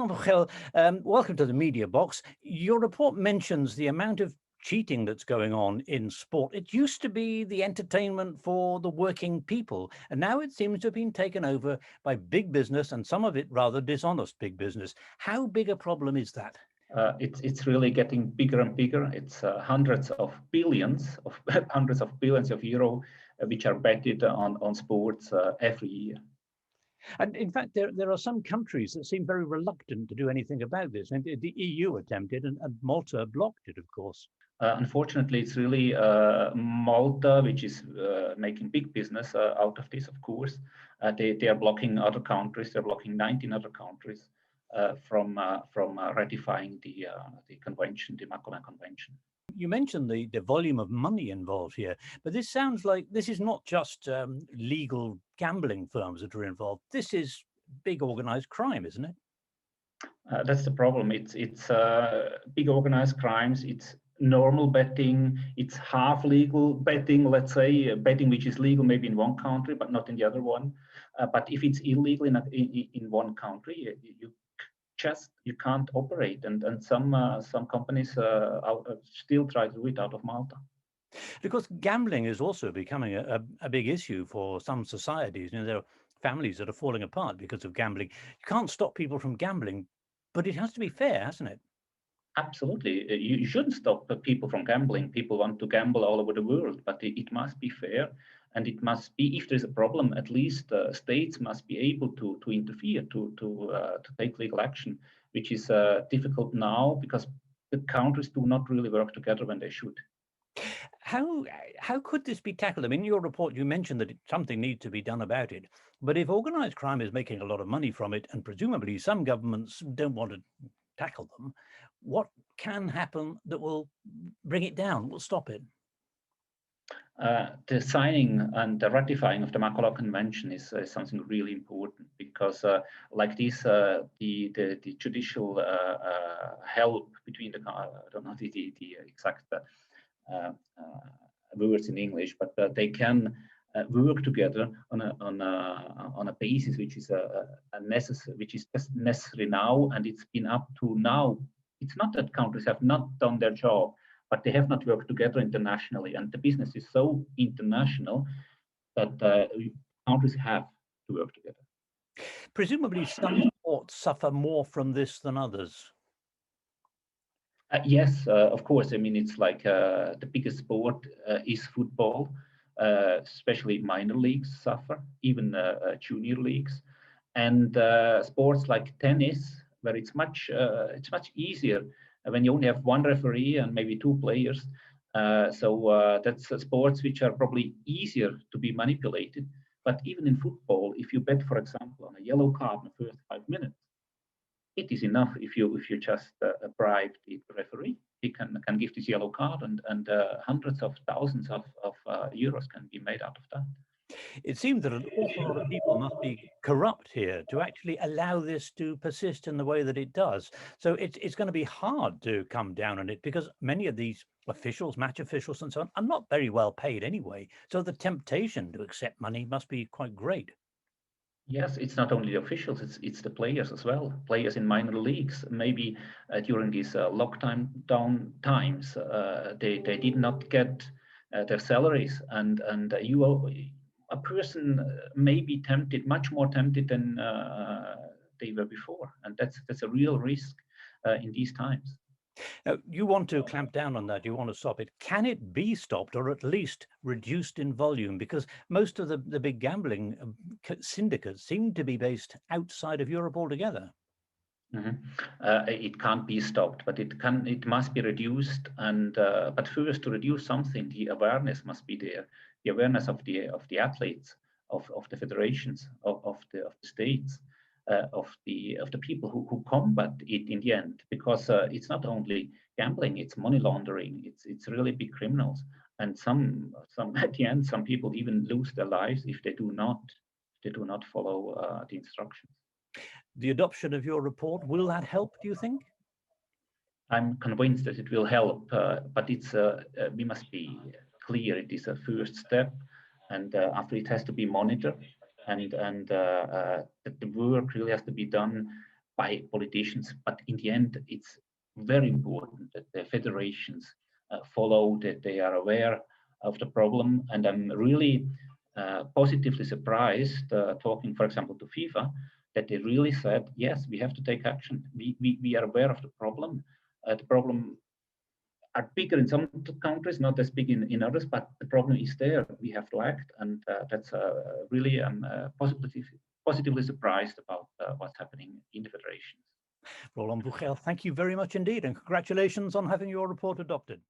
Roland Büchel, welcome to the Mediabox. Your report mentions the amount of cheating that's going on in sport. It used to be the entertainment for the working people, and now it seems to have been taken over by big business, and some of it rather dishonest big business. How big a problem is that? It's really getting bigger and bigger. It's hundreds of billions of euro, which are betted on sports every year. And in fact, there are some countries that seem very reluctant to do anything about this. And the EU attempted, and Malta blocked it, of course. Unfortunately, it's really Malta, which is making big business out of this, of course. They are blocking other countries. They're blocking 19 other countries from ratifying the convention, the Macola Convention. You mentioned the volume of money involved here, but this sounds like this is not just legal gambling firms that are involved. This is big organized crime, isn't it? That's the problem. It's big organized crimes. It's normal betting. It's half legal betting, let's say, betting which is legal maybe in one country but not in the other one. But if it's illegal in one country, you can't operate, and some companies still try to do it out of Malta. Because gambling is also becoming a big issue for some societies. You know, there are families that are falling apart because of gambling. You can't stop people from gambling, but it has to be fair, hasn't it? Absolutely, you shouldn't stop people from gambling. People want to gamble all over the world, but it must be fair. And it must be, if there's a problem, at least states must be able to interfere, to take legal action, which is difficult now because the countries do not really work together when they should. How could this be tackled? I mean, in your report, you mentioned that something needs to be done about it. But if organized crime is making a lot of money from it, and presumably some governments don't want to tackle them, what can happen that will bring it down, will stop it? The signing and the ratifying of the Macola Convention is something really important because, like this, the judicial help between the I don't know the exact words in English, but they can work together on a basis which is necessary, which is just necessary now, and it's been up to now. It's not that countries have not done their job, but they have not worked together internationally, and the business is so international that countries have to work together. Presumably some sports suffer more from this than others. Yes, of course. I mean, it's like the biggest sport is football, especially minor leagues suffer, even junior leagues, and sports like tennis, where it's much easier when you only have one referee and maybe two players. So that's sports which are probably easier to be manipulated. But even in football, if you bet, for example, on a yellow card in the first 5 minutes, it is enough if you just bribe the referee. He can give this yellow card, and hundreds of thousands of euros can be made out of that. It seems that an awful lot of people must be corrupt here to actually allow this to persist in the way that it does. So it's going to be hard to come down on it because many of these officials, match officials and so on, are not very well paid anyway. So the temptation to accept money must be quite great. Yes, it's not only the officials, it's the players as well. Players in minor leagues, maybe during these lockdown times, they did not get their salaries, and a person may be tempted, much more tempted than they were before, and that's a real risk in these times. Now, you want to clamp down on that, you want to stop it. Can it be stopped or at least reduced in volume? Because most of the big gambling syndicates seem to be based outside of Europe altogether. It can't be stopped, but it must be reduced. And but first, to reduce something, the awareness must be there. The awareness of the athletes, of the federations, of the states, of the people who combat it in the end. Because it's not only gambling; it's money laundering. It's really big criminals. And some at the end, some people even lose their lives if they do not follow the instructions. The adoption of your report, will that help, do you think? I'm convinced that it will help, but we must be clear. It is a first step, and after it has to be monitored, and the work really has to be done by politicians. But in the end, it's very important that the federations follow, that they are aware of the problem. And I'm really positively surprised, talking, for example, to FIFA, that they really said, yes, we have to take action. We are aware of the problem. The problem are bigger in some countries, not as big in others, but the problem is there. We have to act, and that's really positively surprised about what's happening in the federations. Roland Büchel, thank you very much indeed, and congratulations on having your report adopted.